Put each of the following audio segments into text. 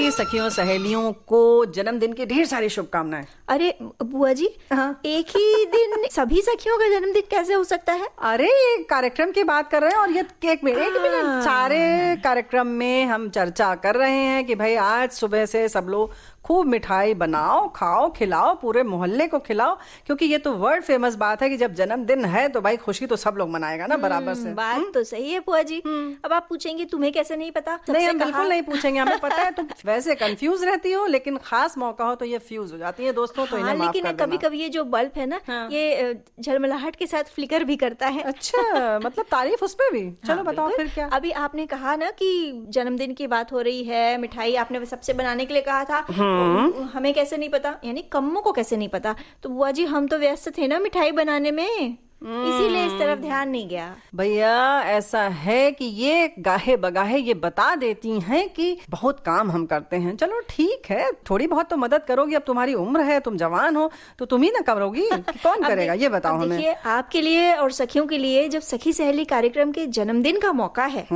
सभी सखियों सहेलियों को जन्मदिन की ढेर सारी शुभकामनाएं। अरे बुआ जी, हाँ। एक ही दिन सभी सखियों का जन्मदिन कैसे हो सकता है? अरे ये कार्यक्रम की बात कर रहे हैं और ये एक मिनट सारे कार्यक्रम में हम चर्चा कर रहे हैं कि भाई आज सुबह से सब लोग खूब मिठाई बनाओ, खाओ, खिलाओ, पूरे मोहल्ले को खिलाओ, क्योंकि ये तो वर्ल्ड फेमस बात है कि जब जन्मदिन है तो भाई खुशी तो सब लोग मनाएगा ना बराबर से। बात तो सही है बुआ जी। अब आप पूछेंगे तुम्हें कैसे नहीं पता? नहीं, हम बिल्कुल नहीं पूछेंगे, हमें पता है। तुम वैसे कंफ्यूज रहती हो, लेकिन खास मौका हो तो ये फ्यूज हो जाती है दोस्तों, तो इन्हें माफ कर देना। लेकिन कभी कभी ये जो बल्ब है ना, ये झलमलाहट के साथ फ्लिकर भी करता है। अच्छा, मतलब तारीफ उस पे भी। चलो बताओ फिर क्या। अभी आपने कहा ना कि जन्मदिन की बात हो रही है, मिठाई आपने सबसे बनाने के लिए कहा था। हमें कैसे नहीं पता, यानी कम्मों को कैसे नहीं पता? तो बुआ जी हम तो व्यस्त थे ना मिठाई बनाने में, इसीलिए इस तरफ ध्यान नहीं गया। भैया ऐसा है कि ये गाहे बगाहे ये बता देती हैं कि बहुत काम हम करते हैं। चलो ठीक है, थोड़ी बहुत तो मदद करोगी, अब तुम्हारी उम्र है, तुम जवान हो तो तुम ही ना करोगी, कौन करेगा ये बताओ हमें। देखिए, आपके लिए और सखियों के लिए जब सखी सहेली कार्यक्रम के जन्मदिन का मौका है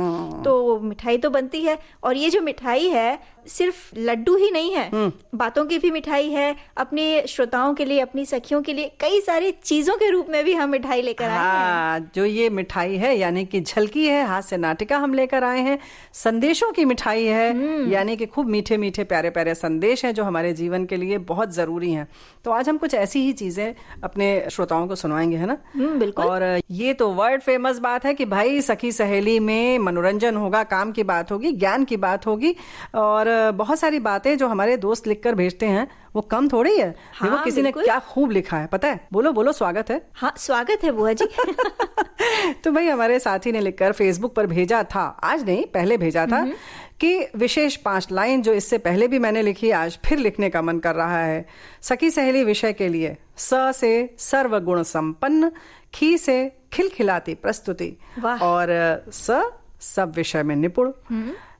तो मिठाई तो बनती है। और ये जो मिठाई है सिर्फ लड्डू ही नहीं है, बातों की भी मिठाई है। अपने श्रोताओं के लिए, अपनी सखियों के लिए कई सारी चीजों के रूप में भी हम मिठाई लेकर आए हैं। जो ये मिठाई है यानी कि झलकी है, हास्य नाटिका हम लेकर आए हैं। संदेशों की मिठाई है, यानी कि खूब मीठे मीठे प्यारे प्यारे संदेश हैं जो हमारे जीवन के लिए बहुत जरूरी हैं। तो आज हम कुछ ऐसी ही चीजें अपने श्रोताओं को सुनवाएंगे, है ना? बिल्कुल। और ये तो वर्ल्ड फेमस बात है कि भाई सखी सहेली में मनोरंजन होगा, काम की बात होगी, ज्ञान की बात होगी, और बहुत सारी बातें जो हमारे दोस्त लिखकर भेजते हैं वो कम थोड़ी है। हाँ, देखो किसी ने क्या खूब लिखा है, पता है? बोलो बोलो, स्वागत है। हाँ, स्वागत है बुआ जी। तो भाई हमारे साथी ने लिखकर फेसबुक पर भेजा था, आज नहीं पहले भेजा था, कि विशेष 5 लाइन जो इससे पहले भी मैंने लिखी, आज फिर लिखने का मन कर रहा है। सखी सहेली विषय के लिए स से सर्वगुण संपन्न, खी से खिलखिलाती प्रस्तुति, और सब विषय में निपुण,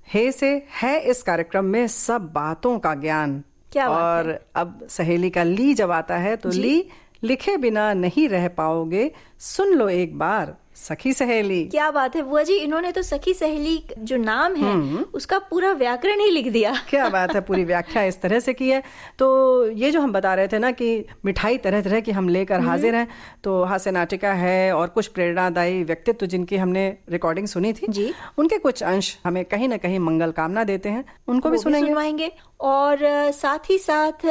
हे से है इस कार्यक्रम में सब बातों का ज्ञान। क्या बात और है? अब सहेली का ली जब आता है तो ली, लिखे बिना नहीं रह पाओगे, सुन लो एक बार सखी सहेली। क्या बात है बुआ जी, इन्होंने तो सखी सहेली जो नाम है उसका पूरा व्याकरण ही लिख दिया। क्या बात है, पूरी व्याख्या इस तरह से की है। तो ये जो हम बता रहे थे ना कि मिठाई तरह तरह की हम लेकर हाजिर हैं, तो हास्य नाटिका है और कुछ प्रेरणादायी व्यक्तित्व जिनकी हमने रिकॉर्डिंग सुनी थी जी, उनके कुछ अंश हमें कहीं ना कहीं मंगल कामना देते हैं, उनको भी सुनवाएंगे। और साथ ही साथ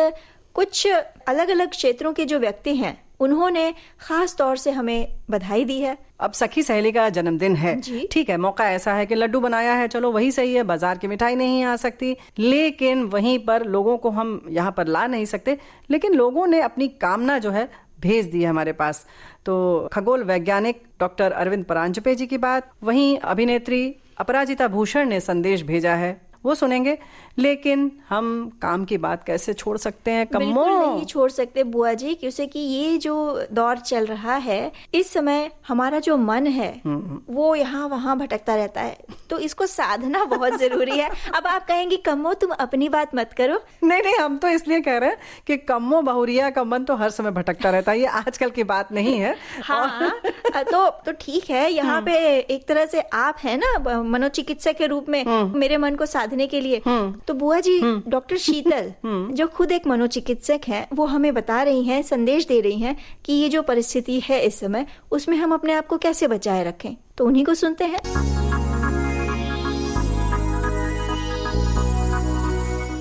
कुछ अलग अलग क्षेत्रों के जो व्यक्ति हैं उन्होंने खास तौर से हमें बधाई दी है। अब सखी सहेली का जन्मदिन है, ठीक है, मौका ऐसा है कि लड्डू बनाया है, चलो वही सही है, बाजार की मिठाई नहीं आ सकती, लेकिन वहीं पर लोगों को हम यहाँ पर ला नहीं सकते, लेकिन लोगों ने अपनी कामना जो है भेज दी है हमारे पास। तो खगोल वैज्ञानिक डॉक्टर अरविंद परांजपे जी की बात, वहीं अभिनेत्री अपराजिता भूषण ने संदेश भेजा है, वो सुनेंगे। लेकिन हम काम की बात कैसे छोड़ सकते हैं? कम्मो बिल्कुल नहीं छोड़ सकते बुआ जी, क्योंकि ये जो दौर चल रहा है इस समय हमारा जो मन है वो यहाँ वहाँ भटकता रहता है, तो इसको साधना बहुत जरूरी है। अब आप कहेंगे कम्मो तुम अपनी बात मत करो। नहीं, हम तो इसलिए कह रहे हैं कि कम्मो बहुरिया का मन तो हर समय भटकता रहता है, ये आजकल की बात नहीं है। हाँ, तो ठीक है, यहाँ पे एक तरह से आप है ना मनोचिकित्सक के रूप में मेरे मन को साधने के लिए। तो बुआ जी, डॉक्टर शीतल जो खुद एक मनोचिकित्सक हैं, वो हमें बता रही हैं, संदेश दे रही हैं कि ये जो परिस्थिति है इस समय, उसमें हम अपने आप को कैसे बचाए रखें। तो उन्हीं को सुनते हैं।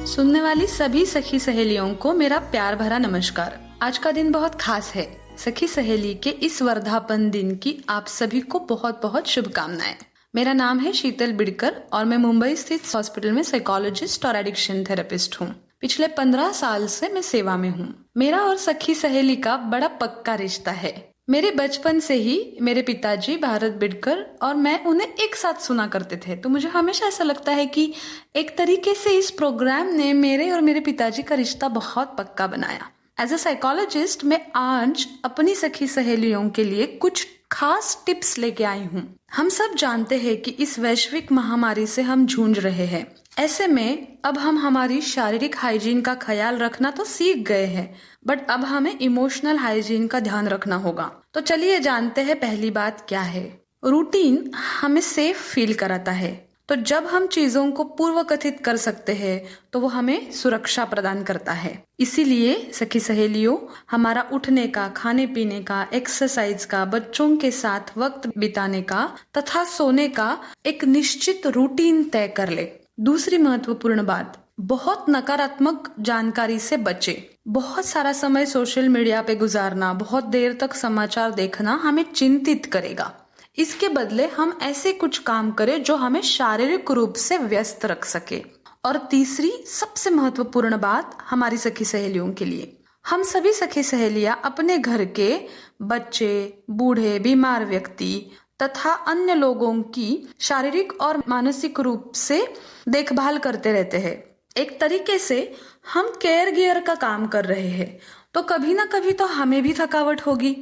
सुनने वाली सभी सखी सहेलियों को मेरा प्यार भरा नमस्कार। आज का दिन बहुत खास है। सखी सहेली के इस वर्धापन दिन की आप सभी को बहुत बहुत शुभकामनाएं। मेरा नाम है शीतल बिडकर और मैं मुंबई स्थित हॉस्पिटल में साइकोलॉजिस्ट और एडिक्शन थेरेपिस्ट हूँ। पिछले 15 साल से मैं सेवा में हूँ। मेरा और सखी सहेली का बड़ा पक्का रिश्ता है। मेरे बचपन से ही मेरे पिताजी भारत बिडकर और मैं उन्हें एक साथ सुना करते थे, तो मुझे हमेशा ऐसा लगता है कि एक तरीके से इस प्रोग्राम ने मेरे और मेरे पिताजी का रिश्ता बहुत पक्का बनाया। एज अ साइकोलॉजिस्ट मैं आज अपनी सखी सहेलियों के लिए कुछ खास टिप्स लेके आई हूँ। हम सब जानते हैं कि इस वैश्विक महामारी से हम जूझ रहे हैं। ऐसे में अब हम हमारी शारीरिक हाइजीन का ख्याल रखना तो सीख गए हैं, बट अब हमें इमोशनल हाइजीन का ध्यान रखना होगा। तो चलिए जानते हैं पहली बात क्या है। रूटीन हमें सेफ फील कराता है। तो जब हम चीजों को पूर्व कथित कर सकते हैं तो वो हमें सुरक्षा प्रदान करता है। इसीलिए सखी सहेलियों, हमारा उठने का, खाने पीने का, एक्सरसाइज का, बच्चों के साथ वक्त बिताने का तथा सोने का एक निश्चित रूटीन तय कर ले। दूसरी महत्वपूर्ण बात, बहुत नकारात्मक जानकारी से बचे। बहुत सारा समय सोशल मीडिया पे गुजारना, बहुत देर तक समाचार देखना हमें चिंतित करेगा। इसके बदले हम ऐसे कुछ काम करें जो हमें शारीरिक रूप से व्यस्त रख सके। और तीसरी सबसे महत्वपूर्ण बात हमारी सखी सहेलियों के लिए, हम सभी सखी सहेलियां अपने घर के बच्चे, बूढ़े, बीमार व्यक्ति तथा अन्य लोगों की शारीरिक और मानसिक रूप से देखभाल करते रहते हैं। एक तरीके से हम केयर गियर का काम कर रहे हैं, तो कभी ना कभी तो हमें भी थकावट होगी।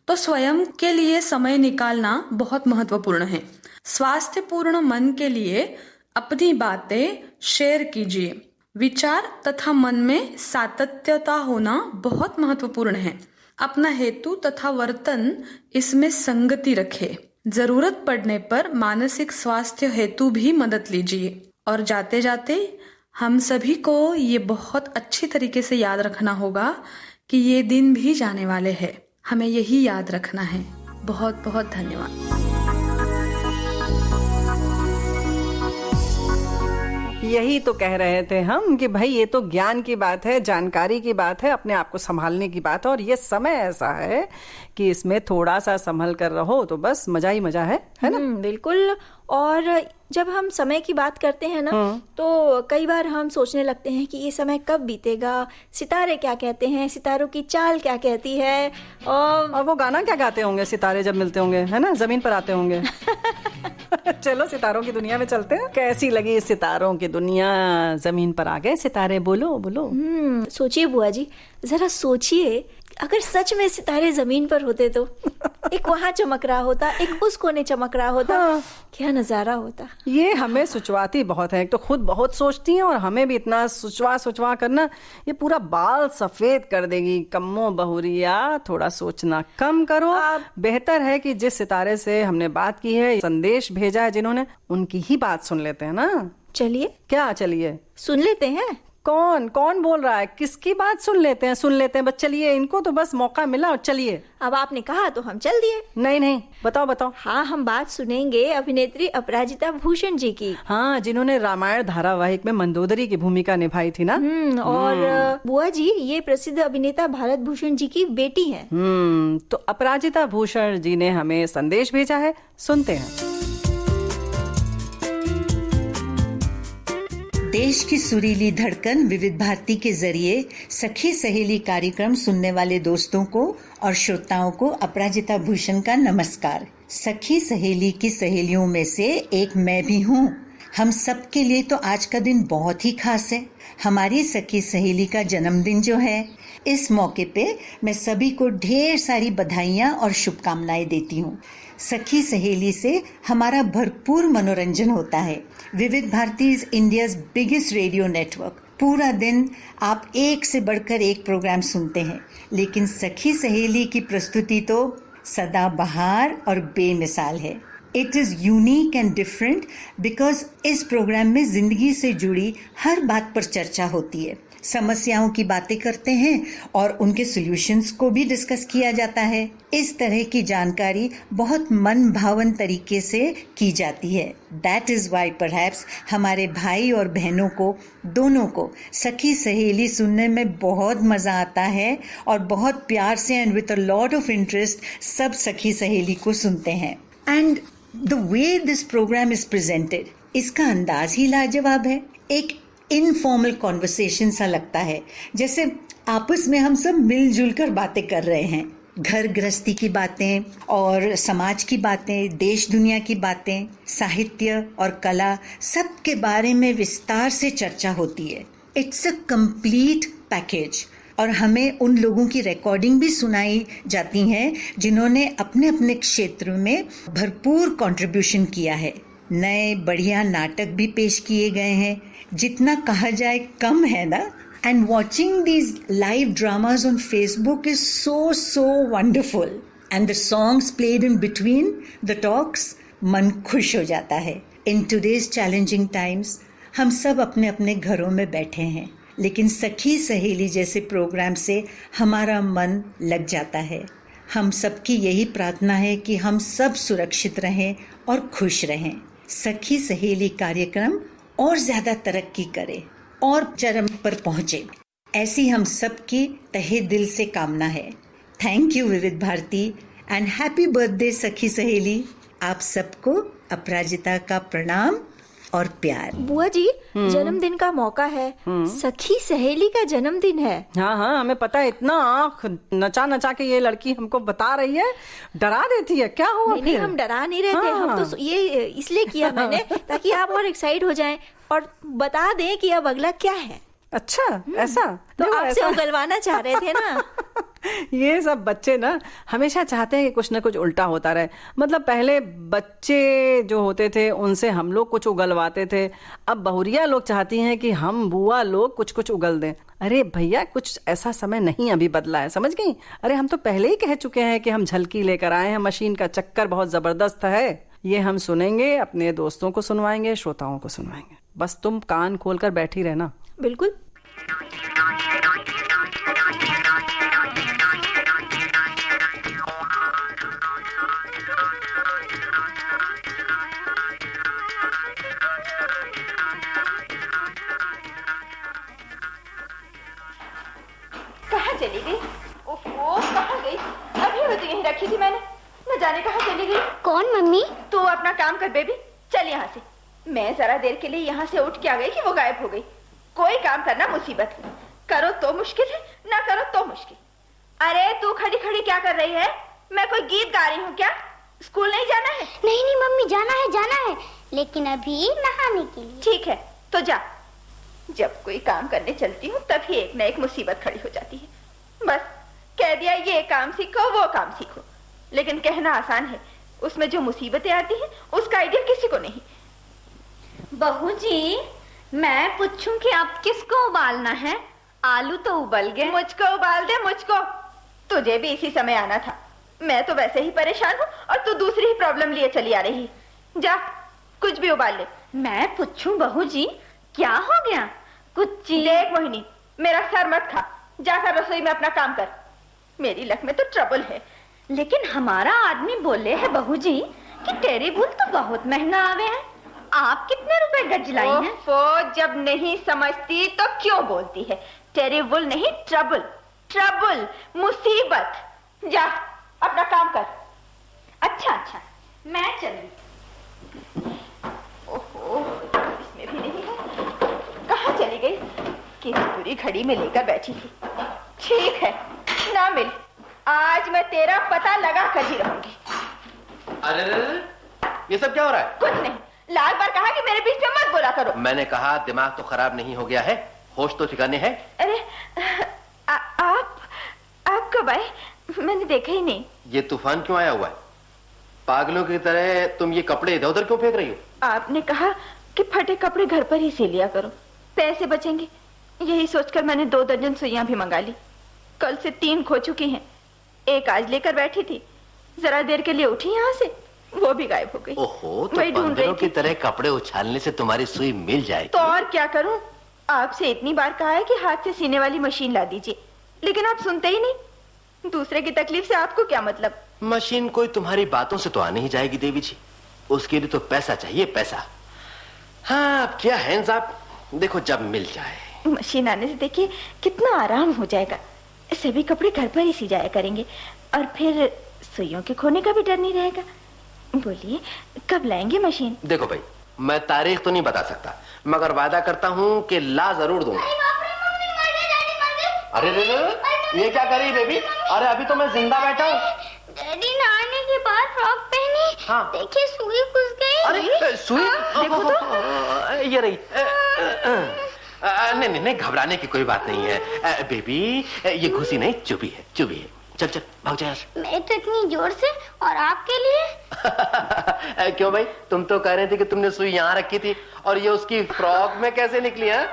तो स्वयं के लिए समय निकालना बहुत महत्वपूर्ण है। स्वास्थ्यपूर्ण मन के लिए अपनी बातें शेयर कीजिए। विचार तथा मन में सातत्यता होना बहुत महत्वपूर्ण है। अपना हेतु तथा वर्तन इसमें संगति रखे। जरूरत पड़ने पर मानसिक स्वास्थ्य हेतु भी मदद लीजिए। और जाते जाते हम सभी को ये बहुत अच्छी तरीके से याद रखना होगा कि ये दिन भी जाने वाले हैं। हमें यही याद रखना है। बहुत बहुत धन्यवाद। यही तो कह रहे थे हम कि भाई ये तो ज्ञान की बात है, जानकारी की बात है, अपने आप को संभालने की बात है। और ये समय ऐसा है कि इसमें थोड़ा सा संभल कर रहो तो बस मजा ही मजा है ना? बिल्कुल। और जब हम समय की बात करते हैं ना, तो कई बार हम सोचने लगते हैं कि ये समय कब बीतेगा, सितारे क्या कहते हैं, सितारों की चाल क्या कहती है, और वो गाना क्या गाते होंगे सितारे जब मिलते होंगे, है ना, जमीन पर आते होंगे। चलो सितारों की दुनिया में चलते हैं। कैसी लगी सितारों की दुनिया? जमीन पर आ गए सितारे, बोलो बोलो। सोचिए बुआ जी, जरा सोचिए, अगर सच में सितारे जमीन पर होते तो एक वहाँ चमक रहा होता, एक उस कोने चमक रहा होता। क्या नजारा होता। ये हमें सुचवाती बहुत है। एक तो खुद बहुत सोचती हैं और हमें भी इतना सुचवा करना, ये पूरा बाल सफेद कर देगी। कम्मो बहुरिया, थोड़ा सोचना कम करो। बेहतर है कि जिस सितारे से हमने बात की है, संदेश भेजा है जिन्होंने, उनकी ही बात सुन लेते हैं ना। चलिए। क्या चलिए? सुन लेते हैं। कौन बोल रहा है? किसकी बात सुन लेते हैं? बस चलिए, इनको तो बस मौका मिला और चलिए। अब आपने कहा तो हम चल दिए। नहीं, बताओ। हाँ, हम बात सुनेंगे अभिनेत्री अपराजिता भूषण जी की। हाँ, जिन्होंने रामायण धारावाहिक में मंदोदरी की भूमिका निभाई थी ना। और बुआ जी, ये प्रसिद्ध अभिनेता भारत भूषण जी की बेटी है। तो अपराजिता भूषण जी ने हमें संदेश भेजा है, सुनते हैं। देश की सुरीली धड़कन विविध भारती के जरिए सखी सहेली कार्यक्रम सुनने वाले दोस्तों को और श्रोताओं को अपराजिता भूषण का नमस्कार। सखी सहेली की सहेलियों में से एक मैं भी हूँ। हम सब के लिए तो आज का दिन बहुत ही खास है। हमारी सखी सहेली का जन्मदिन जो है, इस मौके पे मैं सभी को ढेर सारी बधाइयाँ और शुभकामनाएं देती हूँ। सखी सहेली से हमारा भरपूर मनोरंजन होता है। Vividh Bharati is India's biggest radio network. पूरा दिन आप एक से बढ़कर एक प्रोग्राम सुनते हैं, लेकिन सखी सहेली की प्रस्तुति तो सदाबहार और बेमिसाल है। It is unique and different because इस प्रोग्राम में जिंदगी से जुड़ी हर बात पर चर्चा होती है। समस्याओं की बातें करते हैं और उनके सॉल्यूशंस को भी डिस्कस किया जाता है। इस तरह की जानकारी बहुत मन भावन तरीके से की जाती है। दैट इज वाई परहैप्स हमारे भाई और बहनों को, दोनों को सखी सहेली सुनने में बहुत मजा आता है और बहुत प्यार से and with a lot of interest सब सखी सहेली को सुनते हैं। And the way this program is presented, इसका अंदाज ही लाजवाब है। एक इनफॉर्मल कॉन्वर्सेशन सा लगता है, जैसे आपस में हम सब मिलजुल कर बातें कर रहे हैं। घर गृहस्थी की बातें और समाज की बातें, देश दुनिया की बातें, साहित्य और कला, सब के बारे में विस्तार से चर्चा होती है। It's a complete package. और हमें उन लोगों की रिकॉर्डिंग भी सुनाई जाती हैं जिन्होंने अपने अपने क्षेत्र में भरपूर कंट्रीब्यूशन किया है। नए बढ़िया नाटक भी पेश किए गए हैं, जितना कहा जाए कम है ना। And watching these live dramas on Facebook is so wonderful. And the songs played in between the talks, मन खुश हो जाता है। इन टुडेज चैलेंजिंग टाइम्स हम सब अपने अपने घरों में बैठे हैं, लेकिन सखी सहेली जैसे प्रोग्राम से हमारा मन लग जाता है। हम सबकी यही प्रार्थना है कि हम सब सुरक्षित रहें और खुश रहें। सखी सहेली कार्यक्रम और ज्यादा तरक्की करे और चरम पर पहुंचे, ऐसी हम सबकी तहे दिल से कामना है। थैंक यू विविध भारती एंड हैप्पी बर्थडे सखी सहेली। आप सबको अपराजिता का प्रणाम और प्यार। बुआ जी, जन्मदिन का मौका है, सखी सहेली का जन्मदिन है। हाँ हाँ, हमें पता है। इतना आँख नचा नचा के ये लड़की हमको बता रही है, डरा देती है। क्या हुआ? नहीं, हम डरा नहीं रहे थे। हम तो ये इसलिए किया मैंने ताकि आप और एक्साइट हो जाएं और बता दें कि अब अगला क्या है। अच्छा, ऐसा तो आपसे उगलवाना चाह रहे थे ना। ये सब बच्चे ना हमेशा चाहते हैं कि कुछ ना कुछ उल्टा होता रहे। मतलब पहले बच्चे जो होते थे उनसे हम लोग कुछ उगलवाते थे, अब बहुरिया लोग चाहती हैं कि हम बुआ लोग कुछ कुछ उगल दें। अरे भैया, कुछ ऐसा समय नहीं अभी बदला है, समझ गई? अरे हम तो पहले ही कह चुके हैं कि हम झलकी लेकर आए हैं, मशीन का चक्कर बहुत जबरदस्त है। ये हम सुनेंगे, अपने दोस्तों को सुनवाएंगे, श्रोताओं को सुनवाएंगे। बस तुम कान खोलकर बैठी रहना। बिल्कुल। कहाँ चली गई? ओहो, कहाँ गई? अभी तो यहीं रखी थी मैंने, न जाने कहाँ चली गई। कौन मम्मी? तू अपना काम कर बेबी, चल यहाँ से। मैं जरा देर के लिए यहाँ से उठ के आ गई कि वो गायब हो गई। कोई काम करना मुसीबत, करो तो मुश्किल है, ना करो तो मुश्किल। अरे तू खड़ी खड़ी क्या कर रही है? मैं कोई गीत गा रही हूँ क्या? स्कूल नहीं जाना है? नहीं नहीं मम्मी, जाना है, लेकिन अभी नहाने के लिए। ठीक है तो जा। जब कोई काम करने चलती हूँ तभी एक न एक मुसीबत खड़ी हो जाती है। बस कह दिया ये काम सीखो वो काम सीखो, लेकिन कहना आसान है, उसमें जो मुसीबतें आती हैं उसका आइडिया किसी को नहीं। बहू जी, मैं पूछूं कि आप किसको उबालना है? आलू तो उबल गए। मुझको उबाल दे, मुझको। तुझे भी इसी समय आना था। मैं तो वैसे ही परेशान हूँ और तू दूसरी ही प्रॉब्लम लिए चली आ रही। जा, कुछ भी उबाल ले। मैं पूछूं बहू जी, क्या हो गया? कुछ देख मोहिनी, मेरा सर मत खा, जाकर रसोई में अपना काम कर। मेरी लक में तो ट्रबल है। लेकिन हमारा आदमी बोले है बहू जी कि टेरीबुल तो बहुत महंगा आवे है। आप कितने रुपए गज लाई हैं? ओफो, जब नहीं समझती तो क्यों बोलती है? टेरीबुल नहीं, ट्रबल, ट्रबल, मुसीबत। जा अपना काम कर। अच्छा, मैं चली। ओहो, इसमें भी नहीं है। कहाँ चली गई? किस बुरी घड़ी में लेकर बैठी थी। ठीक है, ना मिल, आज मैं तेरा पता लगा कर ही रहूंगी। अरे ये सब क्या हो रहा है? कुछ नहीं, लाल बार कहा कि मेरे बीच में मत बोला करो। मैंने कहा दिमाग तो खराब नहीं हो गया है, होश तो ठिकाने है। अरे आप कब आए? मैंने देखा ही नहीं। ये तूफान क्यों आया हुआ है? पागलों की तरह तुम ये कपड़े इधर उधर क्यों फेंक रही हो? आपने कहा कि फटे कपड़े घर पर ही सी लिया करो, पैसे बचेंगे। यही सोचकर मैंने 2 दर्जन सुइयां भी मंगा ली। कल से 3 खो चुकी हैं, एक आज लेकर बैठी थी, जरा देर के लिए उठी यहाँ से, वो भी गायब हो गई। ओहो, तो बंदरों की तरह कपड़े उछालने से तुम्हारी सुई मिल जाएगी। तो और क्या करूं? आपसे इतनी बार कहा है कि हाथ से सीने वाली मशीन ला दीजिए, लेकिन आप सुनते ही नहीं। दूसरे की तकलीफ से आपको क्या मतलब? मशीन कोई तुम्हारी बातों से तो आने ही जाएगी देवी जी, उसके लिए तो पैसा चाहिए, पैसा। हाँ, अब क्या है साहब, देखो जब मिल जाए। मशीन आने से देखिए कितना आराम हो जाएगा। सभी कपड़े घर पर ही सी जाया करेंगे और फिर सुइयों के खोने का भी डर नहीं रहेगा। बोलिए, कब लाएंगे मशीन? देखो भाई, मैं तारीख तो नहीं बता सकता, मगर वादा करता हूँ कि ला जरूर दूंगा। अरे ये क्या करी बेबी? अरे अभी तो मैं जिंदा बैठा हूँ। डैडी नहाने के बाद फ्रॉक पहनी। हाँ। देखिए सुई घुस गई। अरे सुई? देखो तो। ये रही। नहीं, घबराने की कोई बात नहीं है बेबी, ये घुसी नहीं, चुभी है। चल भाग जा। मैं तो इतनी जोर से, और आपके लिए? क्यों भाई, तुम तो कह रहे थे कि तुमने सुई यहाँ रखी थी, और ये उसकी फ्रॉक में कैसे निकली है?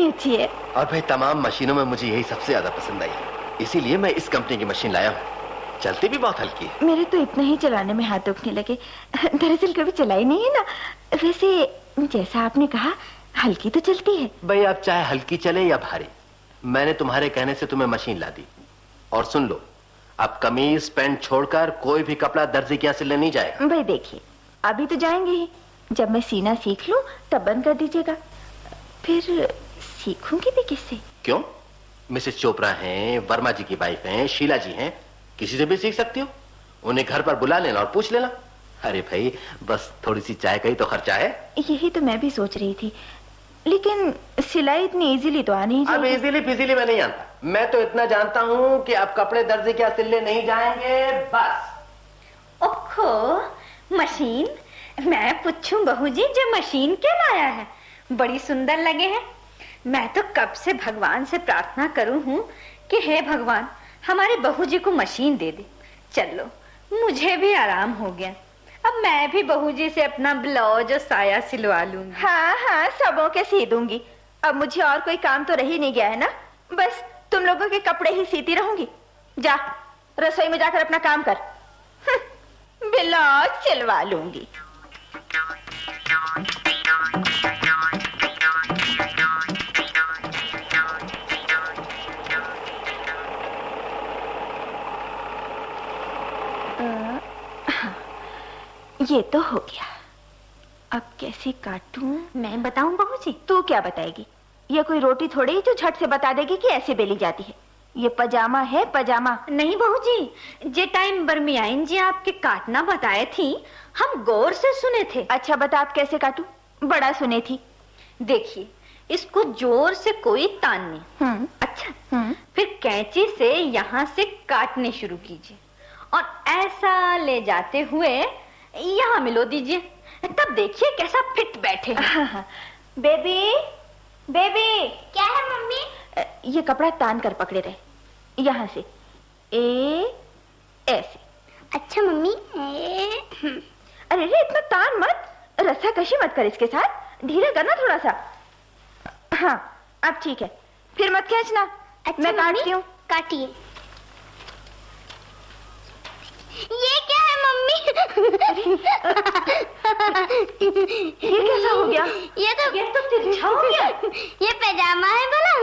कितनी अच्छी है। और भाई तमाम मशीनों में मुझे यही सबसे ज्यादा पसंद आई, इसीलिए मैं इस कंपनी की मशीन लाया हूँ। चलती भी बहुत हल्की है। मेरे तो इतना ही चलाने में हाथ दुखने लगे, दरअसल कभी चलाई नहीं है ना। वैसे जैसा आपने कहा हल्की तो चलती है। भाई आप चाहे हल्की चले या भारी, मैंने तुम्हारे कहने से तुम्हें मशीन ला दी। और सुन लो, अब कमीज पैंट छोड़कर कोई भी कपड़ा दर्जी के यहाँ सिलने नहीं जाएगा। भाई देखिए, अभी तो जाएंगे ही, जब मैं सीना सीख लूं तब बंद कर दीजिएगा। फिर सीखूंगी भी किससे? क्यों? मिसेस चोपड़ा हैं, वर्मा जी की वाइफ हैं, शीला जी हैं, किसी से भी सीख सकती हो। उन्हें घर पर बुला लेना और पूछ लेना। अरे भाई बस थोड़ी सी चाय का ही तो खर्चा है। यही तो मैं भी सोच रही थी, लेकिन सिलाई इतनी इजीली तो आ नहीं जाएगी। अब इजीली फिजीली मैं नहीं जानता, मैं तो इतना जानता हूँ कि अब कपड़े दर्जी क्या सिलने नहीं जाएंगे, बस। ओहो, मशीन? मैं पूछूं बहू जी, जो मशीन क्या लाया है? बड़ी सुंदर लगे हैं। मैं तो कब से भगवान से प्रार्थना करूं हूँ कि हे भगवान हमारी बहू जी को मशीन दे दे। चलो मुझे भी आराम हो गया, अब मैं भी बहू जी से अपना ब्लाउज और साया सिलवा लूंगी। हाँ हाँ, सबों के सी दूंगी। अब मुझे और कोई काम तो रह ही नहीं गया है ना, बस तुम लोगों के कपड़े ही सीती रहूंगी। जा रसोई में जाकर अपना काम कर, ब्लाउज सिलवा लूंगी। ये तो हो गया, अब कैसे काटूं? मैं बताऊं बहू जी? तू क्या बताएगी? ये कोई रोटी थोड़ी ही जो झट से बता देगी कि ऐसे बेली जाती है। ये पजामा है, पजामा। नहीं बहू जी, जे टाइम बरमियाइन जी आपके काटना बताए थी, हम गौर से सुने थे। अच्छा बता, आप कैसे काटूं? बड़ा सुने थी। देखिए, इसको जोर से कोई तान नहीं। अच्छा, फिर कैंची से यहाँ से काटने शुरू कीजिए और ऐसा ले जाते हुए यहाँ मिलो दीजिए, तब देखिए कैसा फिट बैठे। Baby, baby. क्या है मम्मी? ये कपड़ा तान कर पकड़े रहे, यहाँ से ऐसे। अच्छा मम्मी। अरे रे, इतना तान मत, रस्सा कशी मत कर इसके साथ, धीरे करना थोड़ा सा। हाँ अब ठीक है, फिर मत खींचना। अच्छा, मैं काटती हूँ। काटिए। ये क्या है मम्मी? ये कैसा हो गया? ये तो तिरछा हो गया। ये पैजामा है भला?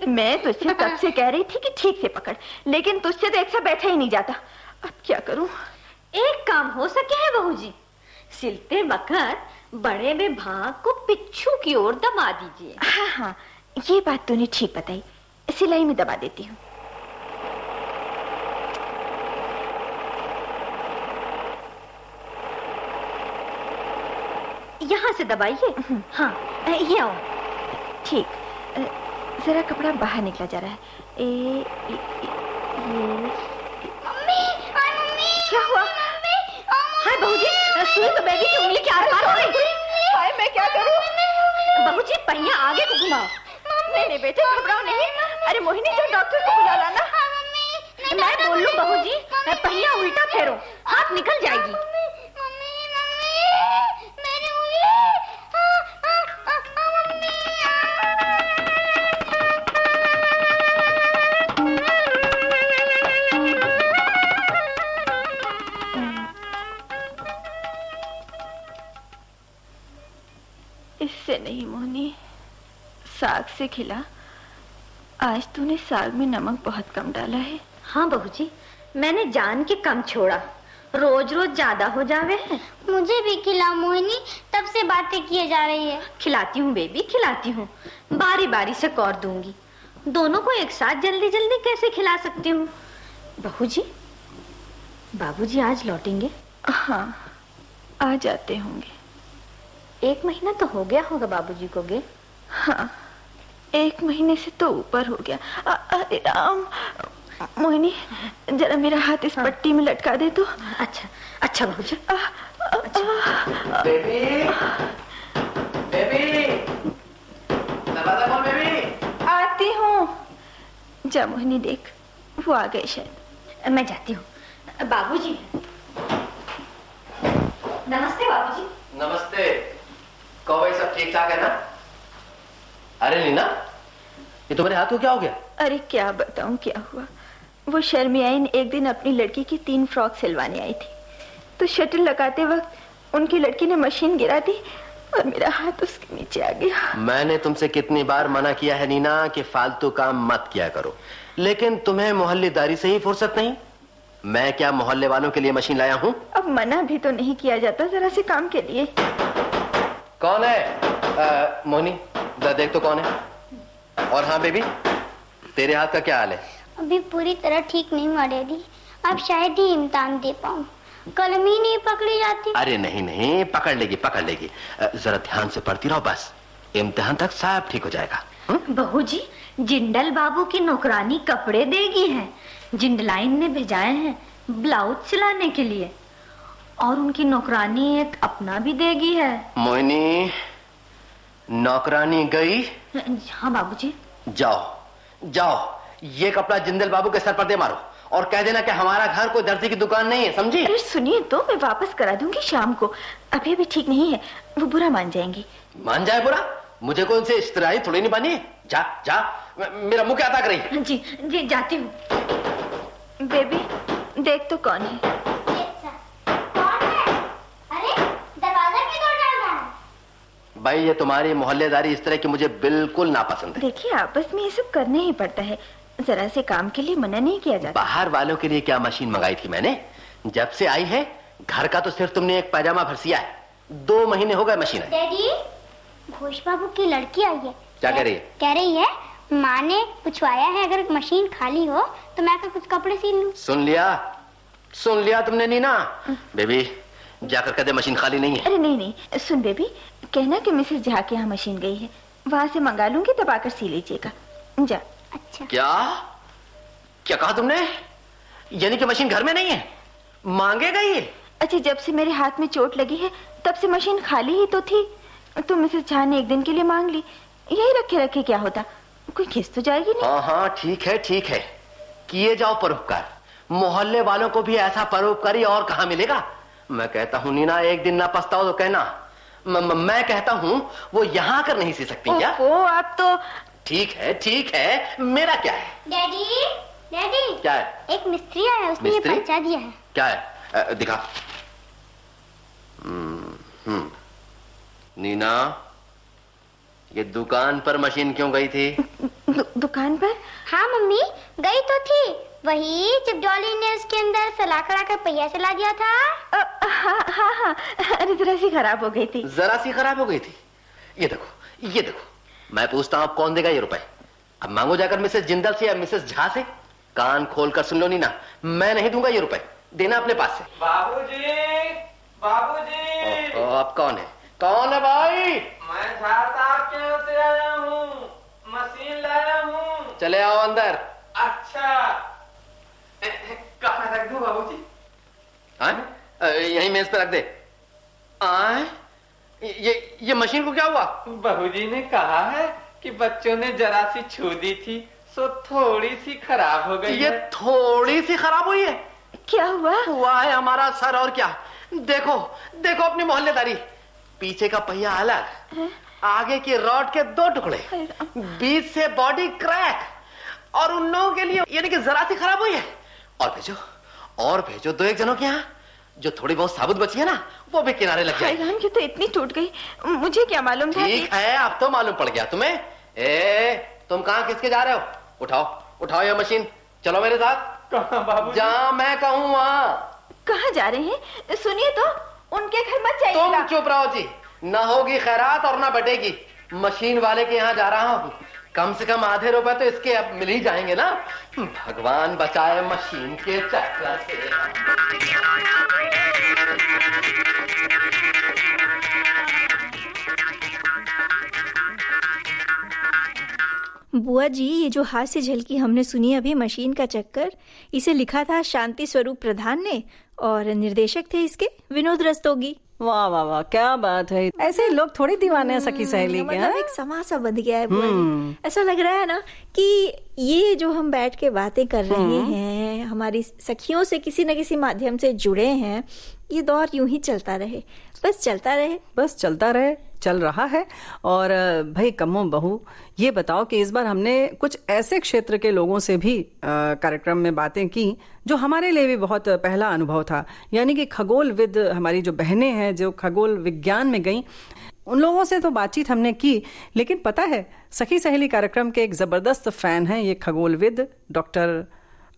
मैं तुझसे तब से कह रही थी कि ठीक से पकड़, लेकिन तुझसे तो एक सा बैठा ही नहीं जाता। अब क्या करूं? एक काम हो सके है बहू जी, सिलते वक्त बड़े में भाग को पिच्छू की ओर दबा दीजिए। हाँ हाँ, ये बात तूने ठीक बताई, सिलाई में दबा देती हूँ। यहाँ से दबाइए। हाँ, ये आओ। ठीक, जरा कपड़ा बाहर निकला जा रहा है। मम्मी, क्या हुआ? हाय बहू जी, सुई तो बेबी की उंगली के आसपास हो गई। हाय, मैं क्या करूं? बहू जी पहिया आगे को घुमाओ। नहीं बेटे, घबराओ नहीं। अरे मोहिनी, जो डॉक्टर को बुला लाना। मैं बोल लूं बहू जी, पहिया उल्टा फेरो, हाथ निकल जाएगी। इससे नहीं मोहिनी, साग से खिला। आज तूने साग में नमक बहुत कम डाला है। हाँ बहू जी, मैंने जान के कम छोड़ा, रोज रोज ज्यादा हो जावे है। मुझे भी खिला मोहिनी, तब से बातें किए जा रही है। खिलाती हूँ बेबी, खिलाती हूँ, बारी बारी से कौर दूंगी। दोनों को एक साथ जल्दी जल्दी कैसे खिला सकती हूँ? बहू जी, बाबूजी आज लौटेंगे? हाँ, आ जाते होंगे। 1 महीना तो हो गया होगा बाबूजी को गए। हाँ, 1 महीने से तो ऊपर हो गया। अरे राम, मोहिनी जरा मेरा हाथ इस पट्टी में लटका दे तो। अच्छा अच्छा बाबूजी। बेबी, बेबी, दरवाजा खोल बेबी। आती हूँ। जा मोहिनी, देख वो आ गए शायद। मैं जाती हूँ। बाबूजी, नमस्ते बाबूजी। नमस्ते। कहो भाई, सब ठीक ठाक है ना? अरे नीना, ये तुम्हारे हाथ को क्या हो गया? अरे क्या बताऊं क्या हुआ। वो शर्मियाइन एक दिन अपनी लड़की की 3 फ्रॉक सिलवाने आई थी, तो शटल लगाते वक्त उनकी लड़की ने मशीन गिरा दी और मेरा हाथ उसके नीचे आ गया। मैंने तुमसे कितनी बार मना किया है नीना कि फालतू काम मत किया करो, लेकिन तुम्हें मोहल्लेदारी से ही फुर्सत नहीं। मैं क्या मोहल्ले वालों के लिए मशीन लाया हूँ? अब मना भी तो नहीं किया जाता जरा से काम के लिए। कौन है? मोनी, जरा देख तो कौन है। और हाँ बेबी, तेरे हाथ का क्या हाल है? अभी पूरी तरह ठीक नहीं हुआ डैडी, अब शायद ही इम्तिहान दे पाऊँ, कलम ही नहीं पकड़ी जाती। अरे नहीं नहीं, पकड़ लेगी पकड़ लेगी, जरा ध्यान से पढ़ती रहो, बस इम्तिहान तक सब ठीक हो जाएगा। बहू जी, जिंदल बाबू की नौकरानी कपड़े देगी है, जिंदलाइन ने भेजाए हैं ब्लाउज सिलाने के लिए, और उनकी नौकरानी एक अपना भी देगी है। मोहिनी, नौकरानी गई? हाँ बाबूजी। जाओ जाओ, ये कपड़ा जिंदल बाबू के सर पर दे मारो और कह देना कि हमारा घर कोई दर्जी की दुकान नहीं है, समझी? अरे सुनिए तो, मैं वापस करा दूंगी शाम को, अभी अभी ठीक नहीं है, वो बुरा मान जाएंगी। मान जाए बुरा? मुझे कोई उनसे इस्तिराही थोड़ी नहीं बनी है। जा जा, मेरा मुंह क्या ताक रही है? जी जी जाती हूँ। बेबी देख तो कौन है? कौन है? अरे दरवाजा क्यों तोड़ डाल रहा है? भाई ये तुम्हारी मोहल्लेदारी इस तरह की मुझे बिल्कुल नापसंद है। देखिए आपस में ये सब करना ही पड़ता है, जरा से काम के लिए मना नहीं किया जाता। बाहर वालों के लिए क्या मशीन मंगाई थी मैंने, जब से आई है घर का तो सिर्फ तुमने एक पैजामा भर सिया है, 2 महीने हो गए मशीन है। डैडी, घोष बाबू की लड़की आई है। क्या कह रही है? कह रही है माँ ने पूछवाया है अगर मशीन खाली हो तो मैं आकर कुछ कपड़े सिल लूं। सुन लिया तुमने नीना? बेबी जाकर कह दे मशीन खाली नहीं है। अरे नहीं नहीं, सुन बेबी, कहना कि मिसेस झा के यहाँ मशीन गई है, वहां से मंगा लूंगी, तब आकर सी लीजिएगा। जा। अच्छा। क्या कहा तुमने? यानी कि मशीन घर में नहीं है, मांगे गई है? अच्छा, जब से मेरे हाथ में चोट लगी है तब से मशीन खाली ही तो थी, तो मिसेस झा ने एक दिन के लिए मांग ली, यही रखे रखे क्या होता, कोई खिस तो जाएगी नहीं। हाँ हाँ ठीक है, किए जाओ परोपकार, मोहल्ले वालों को भी ऐसा परोपकारी और कहाँ मिलेगा। मैं कहता हूँ नीना, एक दिन ना पछताओ तो कहना। मैं कहता हूँ वो यहाँ कर नहीं सी सकती क्या? ओ आप तो ठीक है, मेरा क्या है? डैडी क्या है? एक मिस्त्री आया, उसने ये पर्चा दिया है। क्या है? दिखा। नीना, ये दुकान पर मशीन क्यों गई थी? दुकान पर? हाँ मम्मी, गई तो थी, वही जब डॉली ने उसके अंदर सलाकर आकर पहिया चला दिया था। हाँ, अरे जरा सी खराब हो गई थी। ये देखो, मैं पूछता हूँ अब कौन देगा ये रुपए? अब मांगो जाकर मिसेस जिंदल से या मिसेस झा से। कान खोल कर सुन लो नीना, मैं नहीं दूंगा ये रुपए, देना अपने पास से। बाबूजी। अब कौन है भाई? मैं झा साहब के यहाँ से आया हूँ, मशीन लाया हूँ। चले आओ अंदर। अच्छा, कहाँ रख दूं बाबूजी? यही मेज पे रख दे। ये मशीन को क्या हुआ? बहूजी ने कहा है कि बच्चों ने जरा सी छू दी थी, सो थोड़ी सी खराब हो गई। ये थोड़ी सी खराब हुई है? क्या हुआ है हमारा सर, और क्या। देखो अपनी मोहल्लेदारी, पीछे का पहिया अलग, आगे की रॉड के 2 टुकड़े, बीच से बॉडी क्रैक, और उन लोगों के लिए यानी कि जरा सी खराब हुई है। और भेजो 2-1 जनों के यहाँ, जो थोड़ी बहुत साबुत बची है ना, वो भी किनारे लग जाए। ये तो इतनी टूट गई, मुझे क्या मालूम था। ठीक है, अब तो मालूम पड़ गया तुम्हें। तुम कहाँ किसके जा रहे हो? उठाओ ये मशीन, चलो मेरे साथ। कहाँ बाबू? जहाँ मैं कहूँ वहाँ। कहाँ जा रहे हैं? सुनिए तो, उनके घर मत जाइएगा। तुम चुप रहो जी, ना होगी खैरात और ना बटेगी। मशीन वाले के यहाँ जा रहा हूँ, कम से कम आधे रुपए तो इसके अब मिल ही जाएंगे ना। भगवान बचाए मशीन के चक्कर से। बुआ जी, ये जो हास्य झलकी हमने सुनी अभी, मशीन का चक्कर, इसे लिखा था शांति स्वरूप प्रधान ने और निर्देशक थे इसके विनोद रस्तोगी। वाह वाह वाह, क्या बात है। ऐसे लोग थोड़ी दीवाने हैं सखी सहेली के। मतलब एक समाज सा बंध गया है बुआ जी। ऐसा लग रहा है ना कि ये जो हम बैठ के बातें कर रहे हैं, हमारी सखियों से किसी न किसी माध्यम से जुड़े हैं, ये दौर यूं ही चलता रहे, बस चलता रहे। चल रहा है। और भाई कम्मो बहू, ये बताओ कि इस बार हमने कुछ ऐसे क्षेत्र के लोगों से भी कार्यक्रम में बातें की जो हमारे लिए भी बहुत पहला अनुभव था, यानी कि खगोलविद हमारी जो बहनें हैं जो खगोल विज्ञान में गईं, उन लोगों से तो बातचीत हमने की, लेकिन पता है सखी सहेली कार्यक्रम के एक जबरदस्त फैन हैं ये खगोलविद डॉक्टर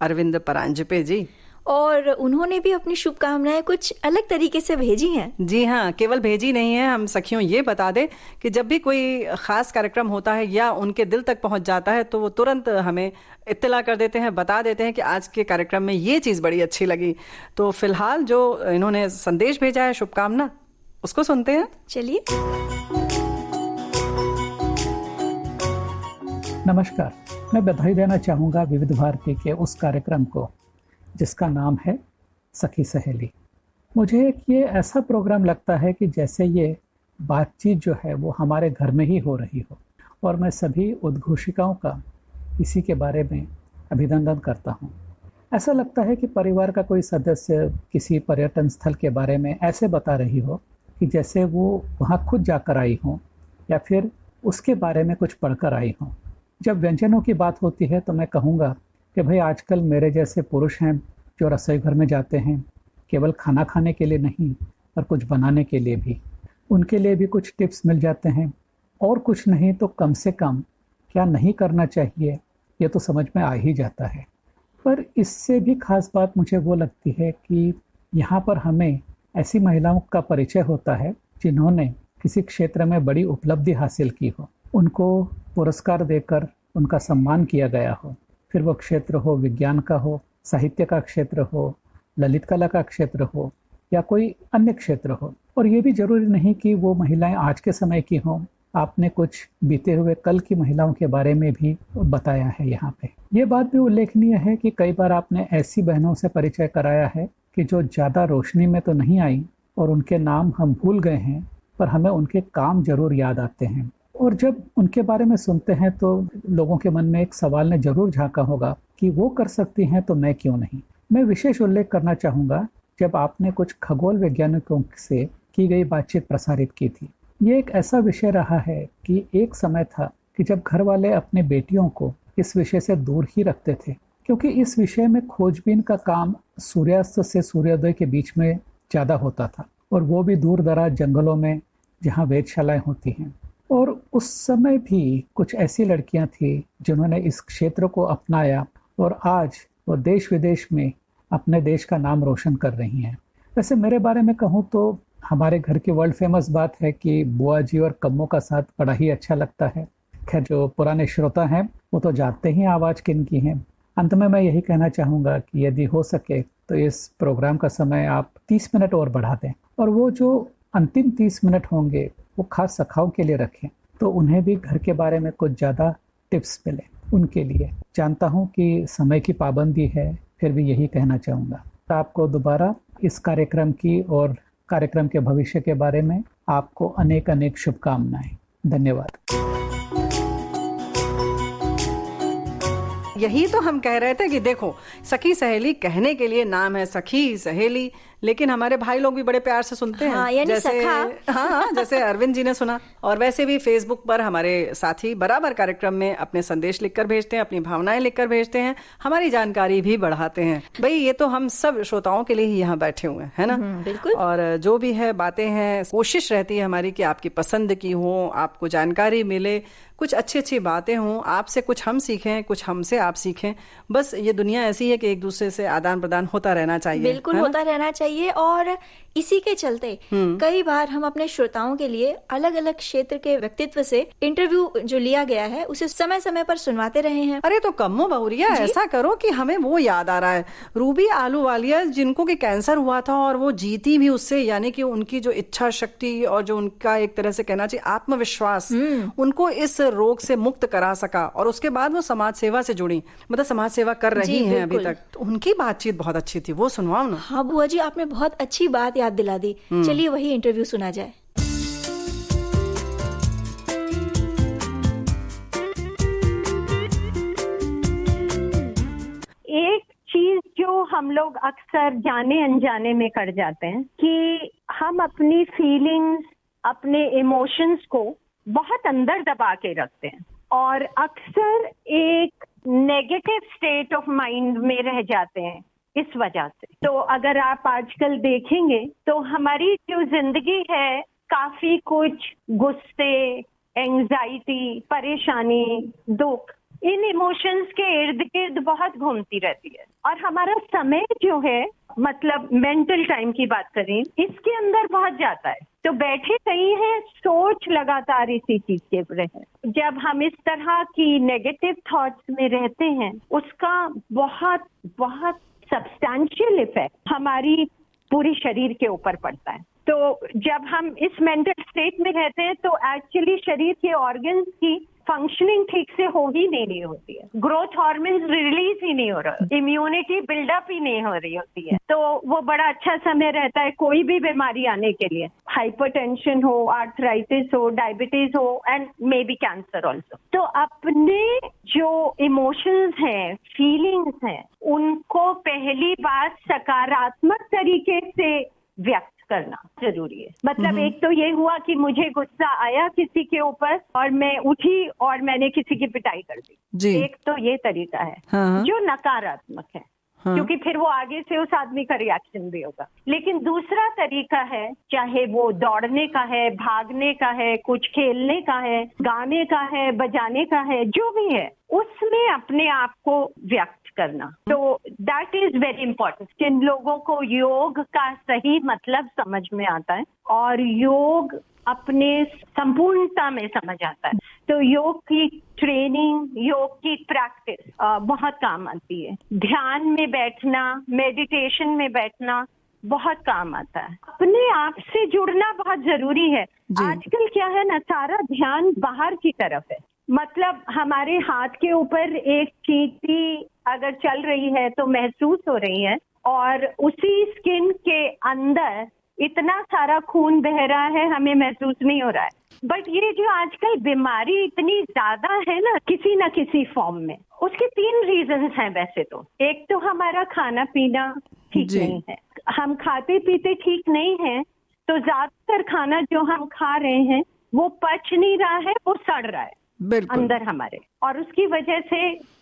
अरविंद परांजपे जी, और उन्होंने भी अपनी शुभकामनाएं कुछ अलग तरीके से भेजी हैं। जी हाँ, केवल भेजी नहीं है, हम सखियों ये बता दें कि जब भी कोई खास कार्यक्रम होता है या उनके दिल तक पहुंच जाता है तो वो तुरंत हमें इत्तला कर देते हैं, बता देते हैं कि आज के कार्यक्रम में ये चीज बड़ी अच्छी लगी। तो फिलहाल जो इन्होंने संदेश भेजा है शुभकामना, उसको सुनते हैं। चलिए। नमस्कार, मैं बधाई देना चाहूँगा विविध भारती के उस कार्यक्रम को जिसका नाम है सखी सहेली। मुझे एक ये ऐसा प्रोग्राम लगता है कि जैसे ये बातचीत जो है वो हमारे घर में ही हो रही हो, और मैं सभी उद्घोषिकाओं का इसी के बारे में अभिनंदन करता हूँ। ऐसा लगता है कि परिवार का कोई सदस्य किसी पर्यटन स्थल के बारे में ऐसे बता रही हो कि जैसे वो वहाँ खुद जाकर आई हो या फिर उसके बारे में कुछ पढ़कर आई हो। जब व्यंजनों की बात होती है तो मैं कहूँगा कि भाई आजकल मेरे जैसे पुरुष हैं जो रसोई घर में जाते हैं, केवल खाना खाने के लिए नहीं पर कुछ बनाने के लिए भी। उनके लिए भी कुछ टिप्स मिल जाते हैं, और कुछ नहीं तो कम से कम क्या नहीं करना चाहिए ये तो समझ में आ ही जाता है। पर इससे भी खास बात मुझे वो लगती है कि यहाँ पर हमें ऐसी महिलाओं का परिचय होता है जिन्होंने किसी क्षेत्र में बड़ी उपलब्धि हासिल की हो, उनको पुरस्कार देकर उनका सम्मान किया गया हो, फिर वो क्षेत्र हो विज्ञान का हो, साहित्य का क्षेत्र हो, ललित कला का क्षेत्र हो या कोई अन्य क्षेत्र हो। और ये भी जरूरी नहीं कि वो महिलाएं आज के समय की हों, आपने कुछ बीते हुए कल की महिलाओं के बारे में भी बताया है यहाँ पे। ये बात भी उल्लेखनीय है कि कई बार आपने ऐसी बहनों से परिचय कराया है कि जो ज़्यादा रोशनी में तो नहीं आई और उनके नाम हम भूल गए हैं, पर हमें उनके काम जरूर याद आते हैं। और जब उनके बारे में सुनते हैं तो लोगों के मन में एक सवाल ने जरूर झांका होगा कि वो कर सकती हैं तो मैं क्यों नहीं। मैं विशेष उल्लेख करना चाहूँगा जब आपने कुछ खगोल वैज्ञानिकों से की गई बातचीत प्रसारित की थी। ये एक ऐसा विषय रहा है कि एक समय था कि जब घर वाले अपने बेटियों को इस विषय से दूर ही रखते थे, क्योंकि इस विषय में खोजबीन का काम सूर्यास्त से सूर्योदय के बीच में ज़्यादा होता था, और वो भी दूर दराज जंगलों में जहाँ वेधशालाएं होती हैं। और उस समय भी कुछ ऐसी लड़कियां थी जिन्होंने इस क्षेत्र को अपनाया और आज वो देश विदेश में अपने देश का नाम रोशन कर रही हैं। वैसे मेरे बारे में कहूँ तो हमारे घर की वर्ल्ड फेमस बात है कि बुआ जी और कम्मों का साथ बड़ा ही अच्छा लगता है। खैर जो पुराने श्रोता हैं वो तो जानते ही आवाज़ किन की है। अंत में मैं यही कहना चाहूँगा कि यदि हो सके तो इस प्रोग्राम का समय आप 30 मिनट और बढ़ा दें, और वो जो अंतिम 30 मिनट होंगे वो खास सखाओं के लिए रखें, तो उन्हें भी घर के बारे में कुछ ज़्यादा टिप्स मिले उनके लिए। जानता हूँ कि समय की पाबंदी है, फिर भी यही कहना चाहूँगा। तो आपको दोबारा इस कार्यक्रम की और कार्यक्रम के भविष्य के बारे में आपको अनेक अनेक शुभकामनाएं। धन्यवाद। यही तो हम कह रहे थे कि देखो सखी सहेली कहने के लिए नाम है सखी सहेली, लेकिन हमारे भाई लोग भी बड़े प्यार से सुनते हैं। हाँ, यानी जैसे हाँ जैसे अरविंद जी ने सुना, और वैसे भी फेसबुक पर हमारे साथी बराबर कार्यक्रम में अपने संदेश लिखकर भेजते हैं, अपनी भावनाएं लिखकर भेजते हैं, हमारी जानकारी भी बढ़ाते हैं। भाई ये तो हम सब श्रोताओं के लिए ही यहाँ बैठे हुए हैं, है ना? बिल्कुल। और जो भी है बातें हैं, कोशिश रहती है हमारी कि आपकी पसंद की हो, आपको जानकारी मिले, कुछ अच्छी अच्छी बातें हों, आपसे कुछ हम सीखें, कुछ हमसे आप सीखें। बस ये दुनिया ऐसी है कि एक दूसरे से आदान प्रदान होता रहना चाहिए। बिल्कुल होता रहना चाहिए। और इसी के चलते कई बार हम अपने श्रोताओं के लिए अलग अलग क्षेत्र के व्यक्तित्व से इंटरव्यू जो लिया गया है उसे समय समय पर सुनवाते रहे हैं। अरे तो कम्मो बहुरिया ऐसा करो कि हमें वो याद आ रहा है, रूबी आलूवालिया जिनको कि कैंसर हुआ था और वो जीती भी उससे, यानी कि उनकी जो इच्छा शक्ति और जो उनका एक तरह से कहना चाहिए आत्मविश्वास उनको इस रोग से मुक्त करा सका, और उसके बाद वो समाज सेवा से जुड़ी, मतलब समाज सेवा कर रही हैं अभी तक। तो उनकी बातचीत बहुत अच्छी थी, वो सुनवाओ ना। हाँ बुआ जी, आपने बहुत अच्छी बात याद दिला दी। चलिए वही इंटरव्यू सुना जाए। एक चीज जो हम लोग अक्सर जाने अनजाने में कर जाते हैं कि हम अपनी फीलिंग्स अपने इमोशंस को बहुत अंदर दबा के रखते हैं और अक्सर एक नेगेटिव स्टेट ऑफ माइंड में रह जाते हैं इस वजह से। तो अगर आप आजकल देखेंगे तो हमारी जो जिंदगी है काफी कुछ गुस्से, एंजाइटी, परेशानी, दुख, इन इमोशंस के इर्द गिर्द बहुत घूमती रहती है और हमारा समय जो है, मतलब मेंटल टाइम की बात करें, इसके अंदर बहुत जाता है। तो बैठे कहीं हैं, सोच लगातार इसी चीज के रहे। जब हम इस तरह की नेगेटिव थॉट्स में रहते हैं, उसका बहुत बहुत सब्सटैंशियल इफेक्ट हमारी पूरी शरीर के ऊपर पड़ता है। तो जब हम इस मेंटल स्टेट में रहते हैं तो एक्चुअली शरीर के ऑर्गन्स की फंक्शनिंग ठीक से हो ही नहीं होती है, ग्रोथ हार्मोन्स रिलीज ही नहीं हो रहा, इम्यूनिटी बिल्डअप ही नहीं हो रही होती है। तो वो बड़ा अच्छा समय रहता है कोई भी बीमारी आने के लिए, हाइपरटेंशन हो, आर्थराइटिस हो, डायबिटीज हो and may be cancer also. तो अपने जो इमोशंस हैं, फीलिंग्स हैं, उनको पहली बात सकारात्मक तरीके से व्यक्त करना जरूरी है। मतलब एक तो ये हुआ कि मुझे गुस्सा आया किसी के ऊपर और मैं उठी और मैंने किसी की पिटाई कर दी, एक तो ये तरीका है जो नकारात्मक है, क्योंकि फिर वो आगे से उस आदमी का रिएक्शन भी होगा। लेकिन दूसरा तरीका है, चाहे वो दौड़ने का है, भागने का है, कुछ खेलने का है, गाने का है, बजाने का है, जो भी है, उसमें अपने आप को व्यक्त करना। तो दैट इज वेरी इंपॉर्टेंट। जिन लोगों को योग का सही मतलब समझ में आता है और योग अपने संपूर्णता में समझ आता है, तो योग की ट्रेनिंग, योग की प्रैक्टिस बहुत काम आती है। ध्यान में बैठना, मेडिटेशन में बैठना बहुत काम आता है। अपने आप से जुड़ना बहुत जरूरी है। आजकल क्या है ना, सारा ध्यान बाहर की तरफ है। मतलब हमारे हाथ के ऊपर एक चींटी अगर चल रही है तो महसूस हो रही है और उसी स्किन के अंदर इतना सारा खून बह रहा है, हमें महसूस नहीं हो रहा है। बट ये जो आजकल बीमारी इतनी ज्यादा है ना किसी फॉर्म में, उसके 3 रीजंस हैं वैसे तो। एक तो हमारा खाना पीना ठीक नहीं है, हम खाते पीते ठीक नहीं है, तो ज्यादातर खाना जो हम खा रहे हैं वो पच नहीं रहा है, वो सड़ रहा है अंदर हमारे, और उसकी वजह से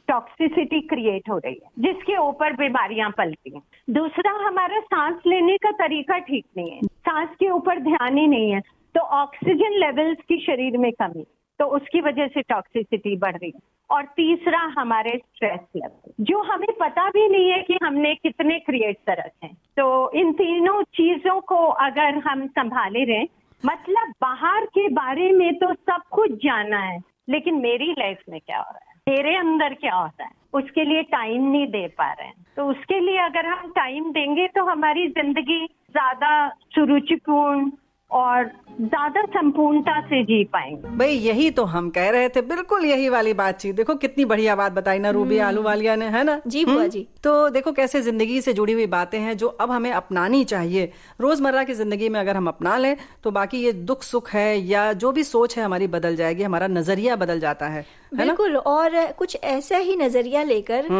टॉक्सिसिटी क्रिएट हो रही है, जिसके ऊपर बीमारियां पलती हैं। दूसरा, हमारा सांस लेने का तरीका ठीक नहीं है, सांस के ऊपर ध्यान ही नहीं है, तो ऑक्सीजन लेवल्स की शरीर में कमी, तो उसकी वजह से टॉक्सिसिटी बढ़ रही है। और तीसरा, हमारे स्ट्रेस लेवल, जो हमें पता भी नहीं है कि हमने कितने क्रिएट कर रखे हैं। तो इन तीनों चीजों को अगर हम संभाले रहे, मतलब बाहर के बारे में तो सब कुछ जाना है, लेकिन मेरी लाइफ में क्या हो रहा है, मेरे अंदर क्या होता है, उसके लिए टाइम नहीं दे पा रहे हैं। तो उसके लिए अगर हम टाइम देंगे तो हमारी जिंदगी ज्यादा सुरुचिपूर्ण और ज्यादा संपूर्णता से जी पाएंगे। भाई यही तो हम कह रहे थे, बिल्कुल यही वाली बातचीत। देखो कितनी बढ़िया बात बताई ना रूबी आलूवालिया ने, है ना जी बुआ जी। तो देखो कैसे जिंदगी से जुड़ी हुई बातें हैं जो अब हमें अपनानी चाहिए रोजमर्रा की जिंदगी में। अगर हम अपना लें तो बाकी ये दुख सुख है या जो भी सोच है हमारी बदल जाएगी, हमारा नजरिया बदल जाता है बिल्कुल। और कुछ ऐसा ही नजरिया लेकर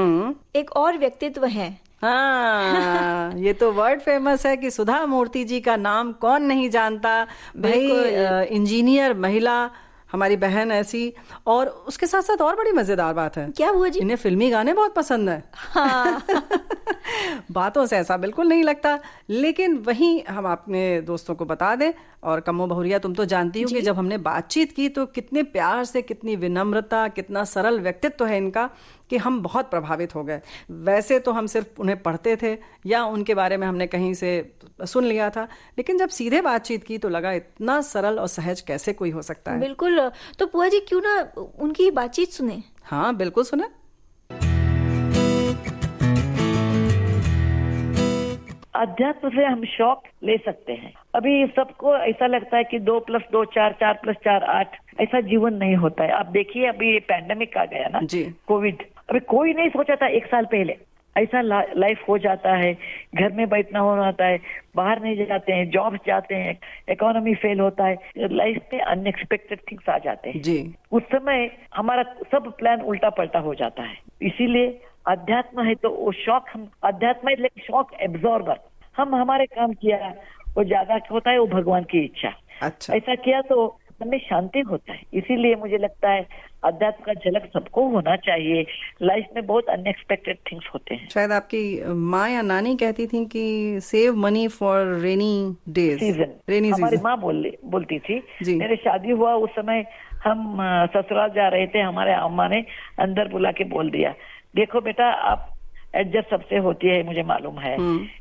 एक और व्यक्तित्व है। हाँ, ये तो वर्ड फेमस है कि सुधा मूर्ति जी का नाम कौन नहीं जानता भाई। इंजीनियर महिला हमारी बहन ऐसी, और उसके साथ साथ और बड़ी मजेदार बात है। क्या हुआ जी? इन्हें फिल्मी गाने बहुत पसंद है। हाँ। बातों से ऐसा बिल्कुल नहीं लगता, लेकिन वहीं हम अपने दोस्तों को बता दें, और कम्मो बहुरिया तुम तो जानती हो कि जब हमने बातचीत की तो कितने प्यार से, कितनी विनम्रता, कितना सरल व्यक्तित्व है इनका कि हम बहुत प्रभावित हो गए। वैसे तो हम सिर्फ उन्हें पढ़ते थे या उनके बारे में हमने कहीं से सुन लिया था, लेकिन जब सीधे बातचीत की तो लगा इतना सरल और सहज कैसे कोई हो सकता है। बिल्कुल। तो बुआ जी क्यों ना उनकी बातचीत सुने? हाँ बिल्कुल सुने। अध्यात्म से हम शौक ले सकते हैं। अभी सबको ऐसा लगता है कि 2 + 2 4, 4 + 4 8, ऐसा जीवन नहीं होता है। आप देखिए अभी ये पैंडेमिक आ गया ना जी, कोविड, अभी कोई नहीं सोचा था 1 साल पहले ऐसा लाइफ हो जाता है। घर में बैठना होता है, बाहर नहीं जाते हैं, जॉब्स जाते हैं, इकोनॉमी फेल होता है, लाइफ में अनएक्सपेक्टेड थिंग्स आ जाते हैं जी। उस समय हमारा सब प्लान उल्टा पलटा हो जाता है। इसीलिए अध्यात्म है तो वो शौक, हम अध्यात्म है लेकिन शौक एब्जॉर्बर, हम हमारे काम किया, वो ज्यादा होता है वो भगवान की इच्छा। अच्छा। ऐसा किया तो मन में शांति होता है। इसीलिए मुझे लगता है अध्यात्म का झलक सबको होना चाहिए। लाइफ में बहुत अनएक्सपेक्टेड थिंग्स होते हैं। शायद आपकी माँ या नानी कहती थी कि save money for rainy days, rainy हमारी माँ बोलती थी। मेरे शादी हुआ उस समय हम ससुराल जा रहे थे, हमारे अम्मा ने अंदर बुला के बोल दिया, देखो बेटा आप एडजस्ट सबसे होती है मुझे मालूम है,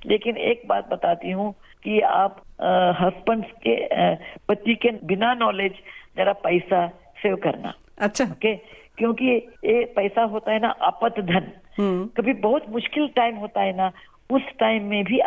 लेकिन एक बात बताती हूँ कि आप हस्बैंड के पति के बिना नॉलेज जरा पैसा सेव करना। अच्छा। ओके, क्योंकि ये पैसा होता है ना आपात धन। कभी बहुत मुश्किल टाइम होता है ना, उस टाइम में ही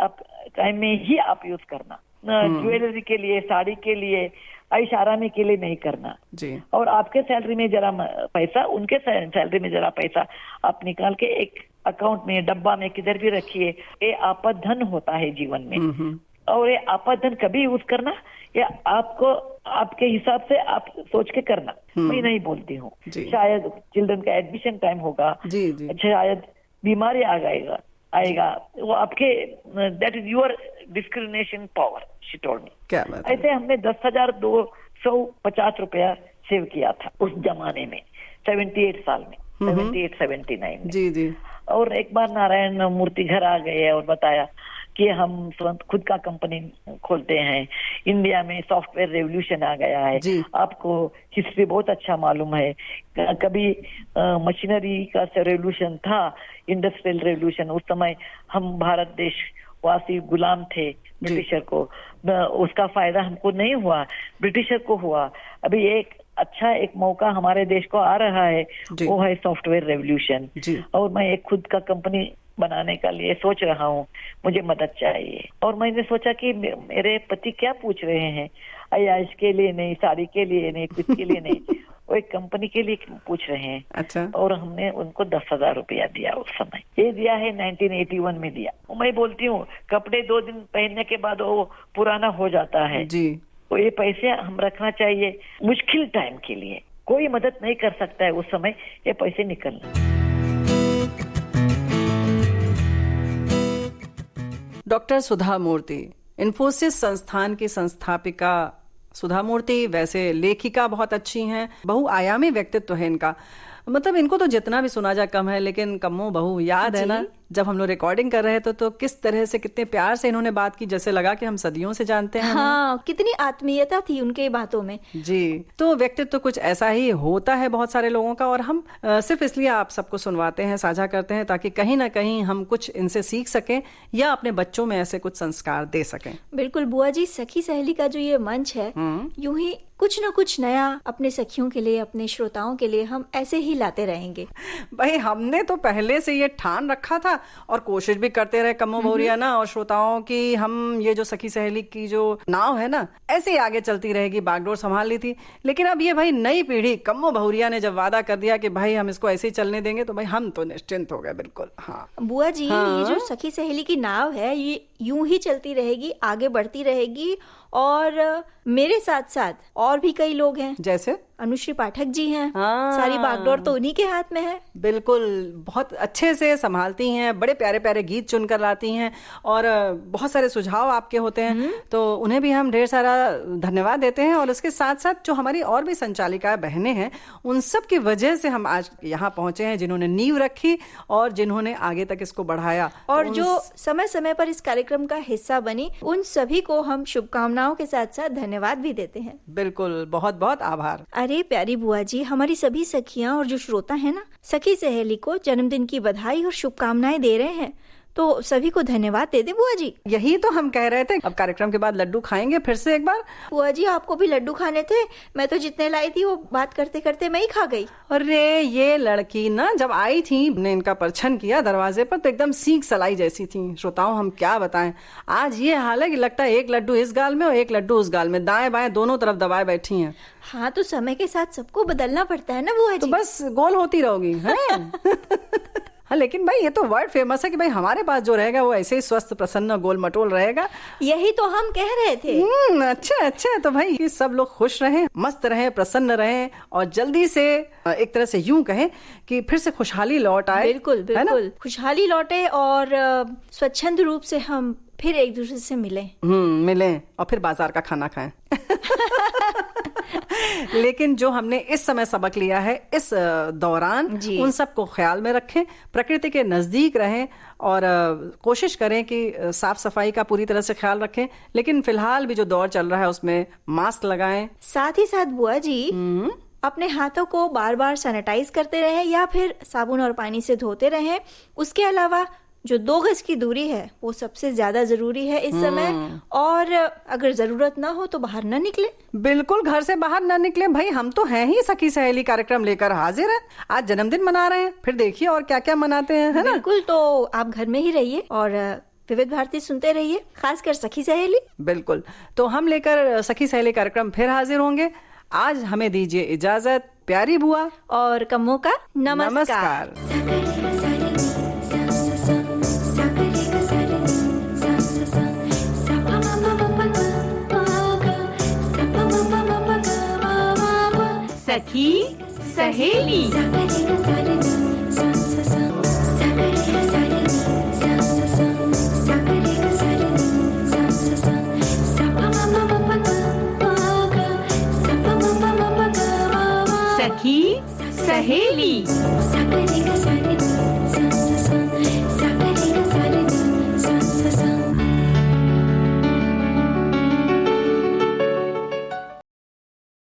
आप यूज करना। ज्वेलरी के लिए, साड़ी के लिए, ऐश आरामी के लिए नहीं करना जी। और आपके सैलरी में जरा पैसा, उनके सैलरी में जरा पैसा आप निकाल के एक अकाउंट में, डब्बा में, किधर भी रखिए। ये आपात धन होता है जीवन में। और ये आपात धन कभी यूज करना या आपको आपके हिसाब से आप सोच के करना। मैं नहीं बोलती हूँ, शायद चिल्ड्रन का एडमिशन टाइम होगा, शायद बीमारी आएगा, वो आपके that is your discrimination power, she told me. क्या बात। ऐसे हमने 10,250 रुपया सेव किया था उस जमाने में, 78 साल में, 78-79 में। जी जी। और एक बार नारायण मूर्ति घर आ गए और बताया कि हम खुद का कंपनी खोलते हैं, इंडिया में सॉफ्टवेयर रेवोल्यूशन आ गया है। आपको हिस्ट्री बहुत अच्छा मालूम है, कभी मशीनरी का रेवोल्यूशन था, इंडस्ट्रियल रेवोल्यूशन। उस समय हम भारत देश वासी गुलाम थे ब्रिटिशर को, उसका फायदा हमको नहीं हुआ, ब्रिटिशर को हुआ। अभी एक मौका हमारे देश को आ रहा है, वो है सॉफ्टवेयर रेवोल्यूशन। और मैं एक खुद का कंपनी बनाने का लिए सोच रहा हूँ, मुझे मदद चाहिए। और मैंने सोचा कि मेरे पति क्या पूछ रहे हैं, अयाश के लिए नहीं, साड़ी के लिए नहीं, कुछ के लिए नहीं, वो एक कंपनी के लिए पूछ रहे हैं। अच्छा। और हमने उनको 10,000 रुपया दिया उस समय। ये दिया है 1981 में दिया। मैं बोलती हूँ कपड़े 2 दिन पहनने के बाद वो पुराना हो जाता है जी। तो ये पैसे हम रखना चाहिए मुश्किल टाइम के लिए। कोई मदद नहीं कर सकता है उस समय, ये पैसे निकलना। डॉक्टर सुधा मूर्ति, इन्फोसिस संस्थान की संस्थापिका सुधा मूर्ति वैसे लेखिका बहुत अच्छी हैं, बहुआयामी व्यक्तित्व है इनका। मतलब इनको तो जितना भी सुना जा कम है, लेकिन कमो बहु याद है ना, जब हम लोग रिकॉर्डिंग कर रहे थे तो किस तरह से, कितने प्यार से इन्होंने बात की, जैसे लगा कि हम सदियों से जानते हैं। हाँ, कितनी आत्मीयता थी उनके बातों में। जी। तो व्यक्तित्व कुछ ऐसा ही होता है बहुत सारे लोगों का, और हम सिर्फ इसलिए आप सबको सुनवाते हैं, साझा करते हैं, ताकि कहीं ना कहीं हम कुछ इनसे सीख सकें या अपने बच्चों में ऐसे कुछ संस्कार दे सकें। बिल्कुल बुआ जी, सखी सहेली का जो ये मंच है, यूं ही कुछ न कुछ नया अपने सखियों के लिए, अपने श्रोताओं के लिए हम ऐसे ही लाते रहेंगे। भाई हमने तो पहले से ये ठान रखा था और कोशिश भी करते रहे कम्मो बहुरिया ना और श्रोताओं की, हम ये जो सखी सहेली की जो नाव है ना, ऐसे ही आगे चलती रहेगी, बागडोर संभाल ली थी। लेकिन अब ये भाई नई पीढ़ी, कम्मो बहुरिया ने जब वादा कर दिया कि भाई हम इसको ऐसे ही चलने देंगे, तो भाई हम तो निश्चिंत हो गए। बिल्कुल। हाँ बुआ जी, ये जो सखी सहेली की नाव है, ये यूं ही चलती रहेगी, आगे बढ़ती रहेगी। और मेरे साथ साथ और भी कई लोग हैं, जैसे अनुश्री पाठक जी हैं। सारी बागडोर तो उन्हीं के हाथ में है। बिल्कुल, बहुत अच्छे से संभालती हैं, बड़े प्यारे प्यारे गीत चुनकर लाती हैं और बहुत सारे सुझाव आपके होते हैं, तो उन्हें भी हम ढेर सारा धन्यवाद देते हैं। और इसके साथ साथ जो हमारी और भी संचालिका बहनें हैं, उन सब की वजह से हम आज यहाँ पहुंचे हैं, जिन्होंने नींव रखी और जिन्होंने आगे तक इसको बढ़ाया और जो समय समय पर इस कार्यक्रम का हिस्सा बनी, उन सभी को हम शुभकामनाओं के साथ साथ धन्यवाद भी देते हैं। बिल्कुल, बहुत बहुत आभार। अरे प्यारी बुआ जी, हमारी सभी सखियां और जो श्रोता है ना, सखी सहेली को जन्मदिन की बधाई और शुभकामनाएं दे रहे हैं, तो सभी को धन्यवाद दे दे बुआ जी। यही तो हम कह रहे थे। अब कार्यक्रम के बाद लड्डू खाएंगे फिर से एक बार। बुआ जी, आपको भी लड्डू खाने थे? मैं तो जितने लाई थी वो बात करते करते मैं ही खा गई। अरे ये लड़की ना जब आई थी, ने इनका परछन किया दरवाजे पर, तो एकदम सीख सलाई जैसी थी। श्रोताओं हम क्या बताएं, आज ये हाल है कि लगता है एक लड्डू इस गाल में और एक लड्डू उस गाल में, दाएं बाएं दोनों तरफ दबाए बैठी हैं। हाँ, तो समय के साथ सबको बदलना पड़ता है ना बुआ जी। तो बस गोल होती रहोगी है। हाँ, लेकिन भाई ये तो वर्ड फेमस है कि भाई हमारे पास जो रहेगा वो ऐसे ही स्वस्थ, प्रसन्न, गोल मटोल रहेगा। यही तो हम कह रहे थे। अच्छा, तो भाई सब लोग खुश रहें, मस्त रहें, प्रसन्न रहें और जल्दी से एक तरह से यूं कहें कि फिर से खुशहाली लौट आए। बिल्कुल बिल्कुल, खुशहाली लौटे और स्वच्छंद रूप से हम फिर एक दूसरे से मिलें। मिलें और फिर बाजार का खाना खाएं। लेकिन जो हमने इस समय सबक लिया है इस दौरान, उन सब को ख्याल में रखें, प्रकृति के नजदीक रहें और कोशिश करें कि साफ सफाई का पूरी तरह से ख्याल रखें। लेकिन फिलहाल भी जो दौर चल रहा है उसमें मास्क लगाएं। साथ ही साथ बुआ जी अपने हाथों को बार बार सैनिटाइज करते रहें या फिर साबुन और पानी से धोते रहें। उसके अलावा जो 2 गज की दूरी है वो सबसे ज्यादा जरूरी है इस समय, और अगर जरूरत ना हो तो बाहर ना निकले। बिल्कुल घर से बाहर ना निकले। भाई हम तो हैं ही सखी सहेली कार्यक्रम लेकर हाजिर हैं। आज जन्मदिन मना रहे हैं, फिर देखिए और क्या क्या मनाते हैं, है ना? बिल्कुल, तो आप घर में ही रहिए और विविध भारती सुनते रहिए, खासकर सखी सहेली। बिल्कुल, तो हम लेकर सखी सहेली कार्यक्रम फिर हाजिर होंगे। आज हमें दीजिए इजाजत, प्यारी बुआ और कम्मों का नमस्कार। सखी सहेली।